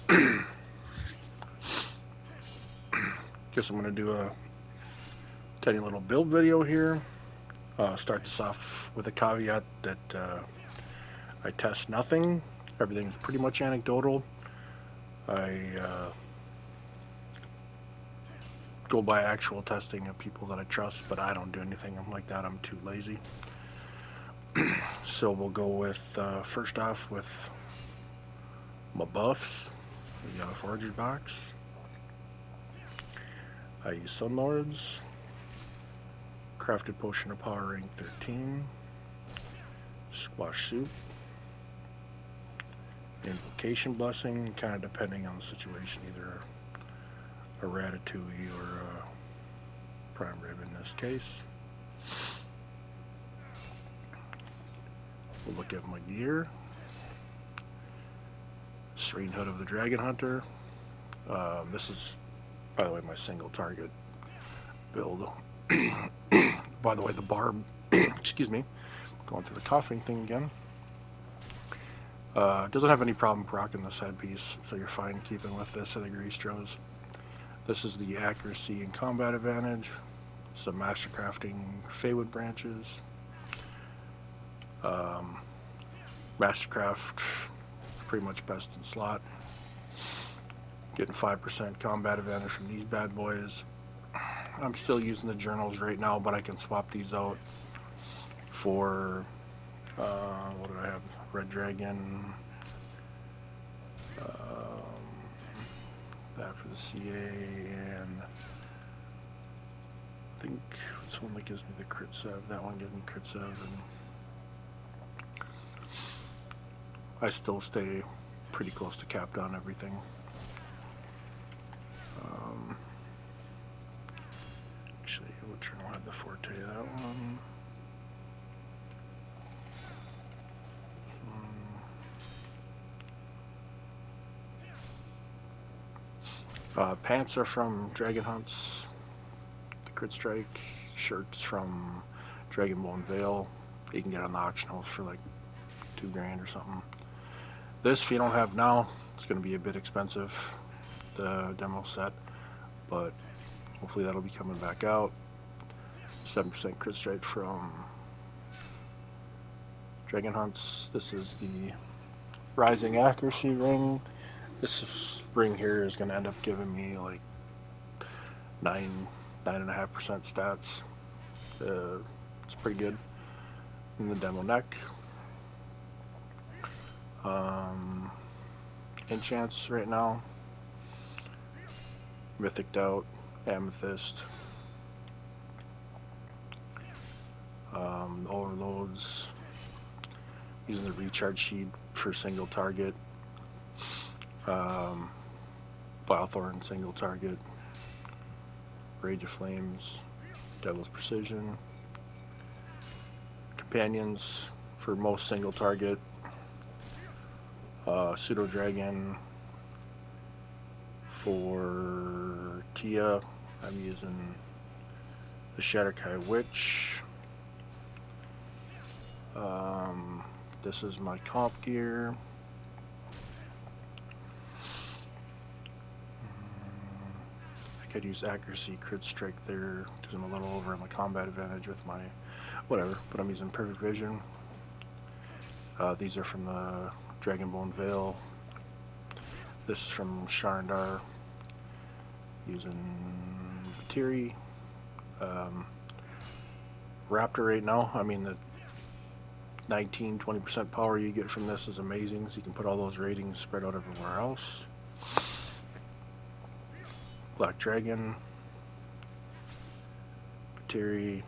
Guess I'm going to do a tiny little build video here. Start this off with a caveat that I test nothing. Everything's pretty much anecdotal. I go by actual testing of people that I trust, but I don't do anything like that. I'm too lazy. So we'll go with, first off, with my buffs. We got a Forager's box. I use Sunlords. Crafted Potion of Power rank 13. Squash Soup. Invocation Blessing, kind of depending on the situation, either a Ratatouille or a Prime Rib in this case. We'll look at my gear. Serene Hood of the Dragon Hunter. This is, by the way, my single target build. By the way, the barb, excuse me, going through the coughing thing again. Doesn't have any problem rocking this headpiece, so you're fine keeping with this at the Greastros. This is the accuracy and combat advantage. Some mastercrafting Feywood branches. Mastercraft pretty much best in slot. Getting 5% combat advantage from these bad boys. I'm still using the journals right now, but I can swap these out for what do I have? Red Dragon. That for the CA, and I think this one that gives me the crit sev. That one gives me crit sev, and I still stay pretty close to capped on everything. Actually, which one will have the forte? That one. Pants are from Dragon Hunts, the Crit Strike. Shirts from Dragonbone Veil. You can get on the auction house for like $2,000 or something. This, if you don't have now, it's going to be a bit expensive, the demo set, but hopefully that'll be coming back out. 7% Crit Strike from Dragon Hunts. This is the Rising Accuracy ring. This ring here is going to end up giving me like 9.5% stats. It's pretty good in the demo neck. Enchants right now. Mythic Doubt, Amethyst. Overloads. Using the recharge sheet for single target. Blathorn single target. Rage of Flames. Devil's Precision. Companions for most single target. Pseudo Dragon for Tia. I'm using the Shatterkai Witch. This is my comp gear. I could use accuracy, crit strike there because I'm a little over on the combat advantage with my whatever, but I'm using perfect vision. These are from the Dragonbone Veil. This is from Sharndar. Using Batiri. Raptor right now, I mean the 19-20% power you get from this is amazing, so you can put all those ratings spread out everywhere else. Black Dragon, Batiri,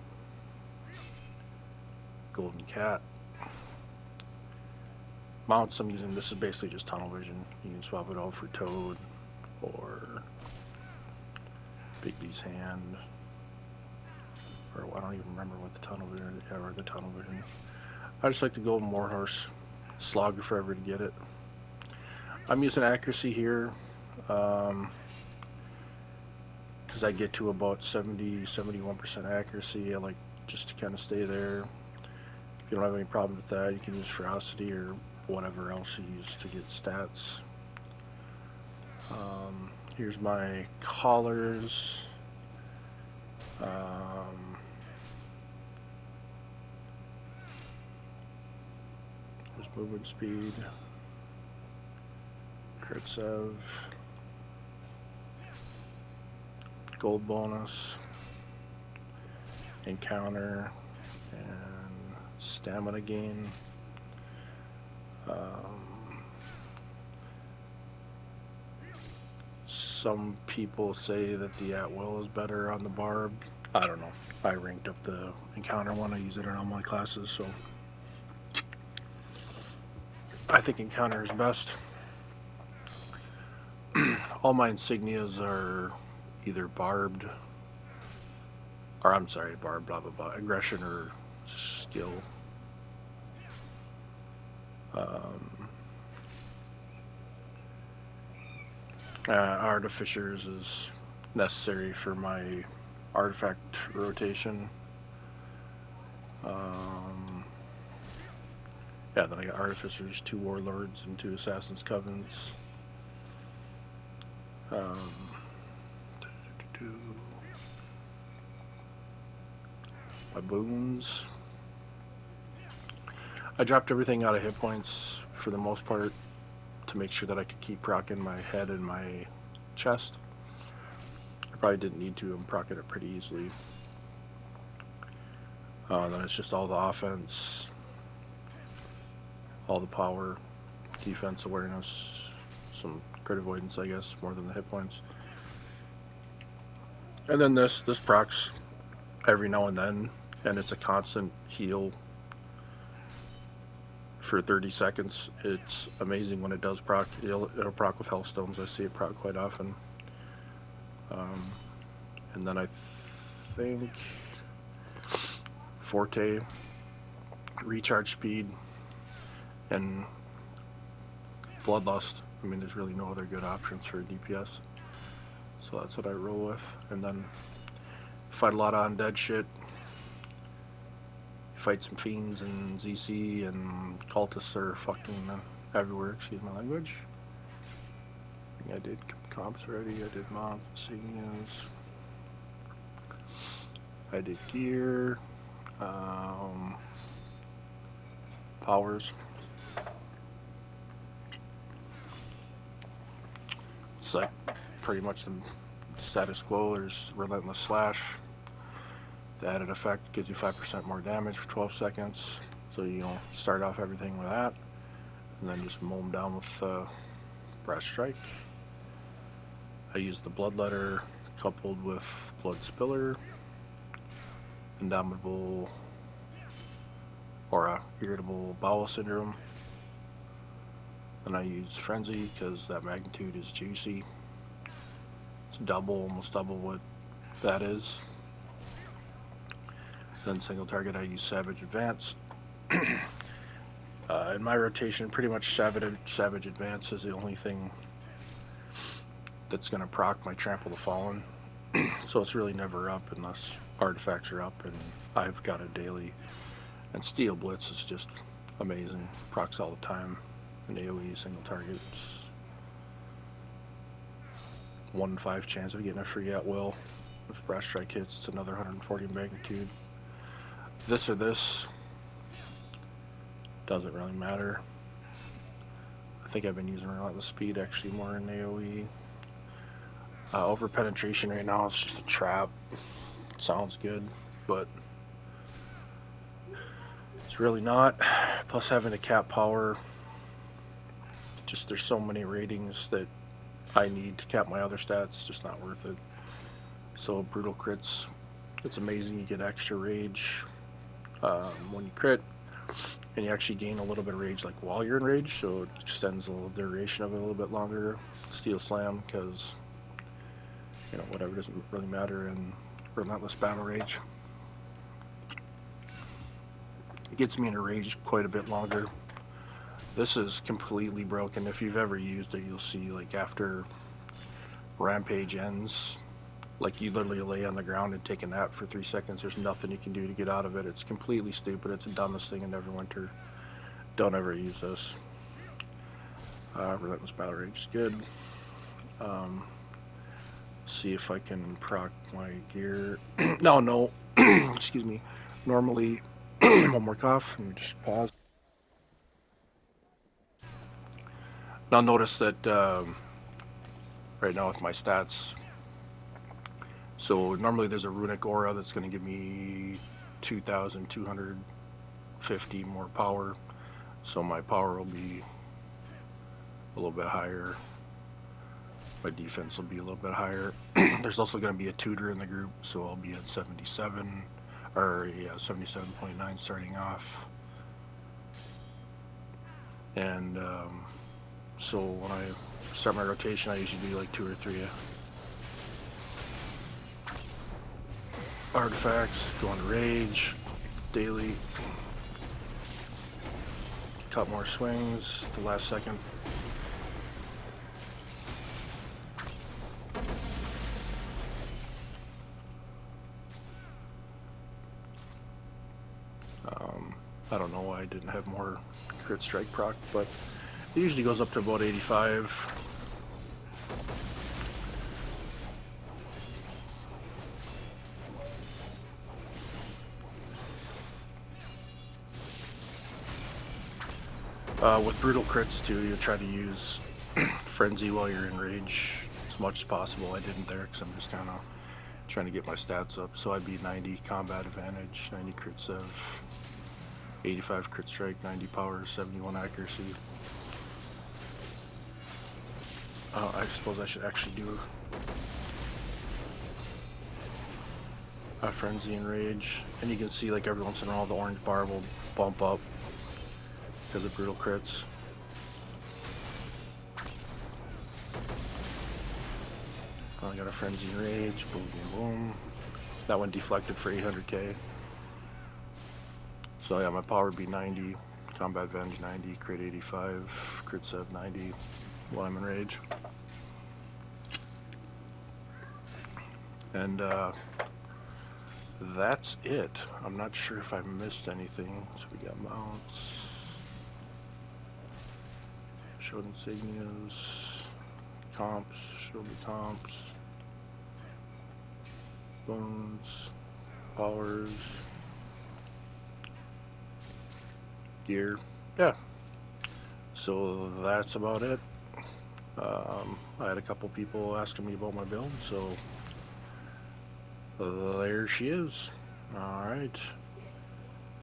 Golden Cat. Mounts I'm using, this is basically just tunnel vision. You can swap it out for Toad or Bigby's Hand, or I don't even remember what the tunnel vision is, or the tunnel vision. I just like the Golden Warhorse. Slog forever to get it. I'm using accuracy here because I get to about 70-71% accuracy. I like just to kind of stay there. If you don't have any problem with that, you can use Ferocity or whatever else you use to get stats. Here's my collars. There's movement speed, crit sev, gold bonus, encounter, and stamina gain. Some people say that the at-will is better on the barb. I don't know. I ranked up the encounter one. I use it in all my classes, so I think encounter is best. All my insignias are either barbed, or I'm sorry, barbed, blah, blah, blah, aggression or skill. Artificers is necessary for my artifact rotation. Yeah, then I got Artificers, 2 Warlords, and 2 Assassin's Covens. My boons. I dropped everything out of hit points for the most part to make sure that I could keep proccing my head and my chest. I probably didn't need to. I'm proccing it pretty easily. Then it's just all the offense, all the power, defense, awareness, some crit avoidance, I guess, more than the hit points. And then this procs every now and then, and it's a constant heal for 30 seconds. It's amazing when it does proc. It'll proc with Hellstones. I see it proc quite often. And then I think Forte, recharge speed, and Bloodlust. I mean, there's really no other good options for DPS. So that's what I roll with. And then fight a lot of undead shit. Fight some fiends and ZC and cultists are fucking everywhere, excuse my language. I think I did comps already, I did mob insignias. I did gear. Powers. It's like pretty much the status quo. There's Relentless Slash. The added effect gives you 5% more damage for 12 seconds. So you know, start off everything with that. And then just mow them down with Breast Strike. I use the Bloodletter coupled with Blood Spiller. Indomitable or Irritable Bowel Syndrome. And I use Frenzy because that magnitude is juicy. It's double, almost double what that is. Then single target I use Savage Advance. In my rotation, pretty much Savage Advance is the only thing that's going to proc my Trample the Fallen. So it's really never up unless artifacts are up, and I've got a daily. And Steel Blitz is just amazing. Procs all the time. An AoE single target. 1 in 5 chance of getting a free at will. If Breast Strike hits, it's another 140 magnitude. This or this doesn't really matter. I think I've been using Relentless Speed actually more in AoE. Over penetration right now, it's just a trap. Sounds good, but it's really not. Plus having to cap power, just there's so many ratings that I need to cap my other stats, just not worth it. So brutal crits, it's amazing. You get extra rage when you crit, and you actually gain a little bit of rage like while you're in rage, so it extends the duration of it a little bit longer. Steel Slam, because you know, whatever, doesn't really matter in Relentless Battle Rage. It gets me in a rage quite a bit longer. This is completely broken. If you've ever used it, you'll see, like, after Rampage ends, like, you literally lay on the ground and take a nap for 3 seconds. There's nothing you can do to get out of it. It's completely stupid. It's the dumbest thing in Neverwinter. Don't ever use this. Relentless Battle Rage is good. See if I can proc my gear. No, excuse me. Normally, one more cough. Let me just pause. Now notice that right now with my stats, so normally there's a runic aura that's going to give me 2,250 more power. So my power will be a little bit higher. My defense will be a little bit higher. There's also going to be a tutor in the group, so I'll be at 77, or yeah, 77.9 starting off. And so when I start my rotation, I usually do like 2 or 3 artifacts, go into rage, daily, cut more swings at the last second. I don't know why I didn't have more crit strike proc, but it usually goes up to about 85. With brutal crits too, you try to use frenzy while you're in rage as much as possible. I didn't there because I'm just kind of trying to get my stats up. So I'd be 90 combat advantage, 90 crit sev, 85 crit strike, 90 power, 71 accuracy. I suppose I should actually do a frenzy and rage, and you can see like every once in a while the orange bar will bump up because of brutal crits. I got a frenzy and rage, boom, boom, boom. That one deflected for 800k. So yeah, my power would be 90, combat advantage 90, crit 85, crit sev 90 while I'm in rage. And that's it. I'm not sure if I missed anything. So we got mounts, showed insignias, comps, showed the comps, bones, powers, gear. Yeah. So that's about it. I had a couple people asking me about my build, so there she is. Alright.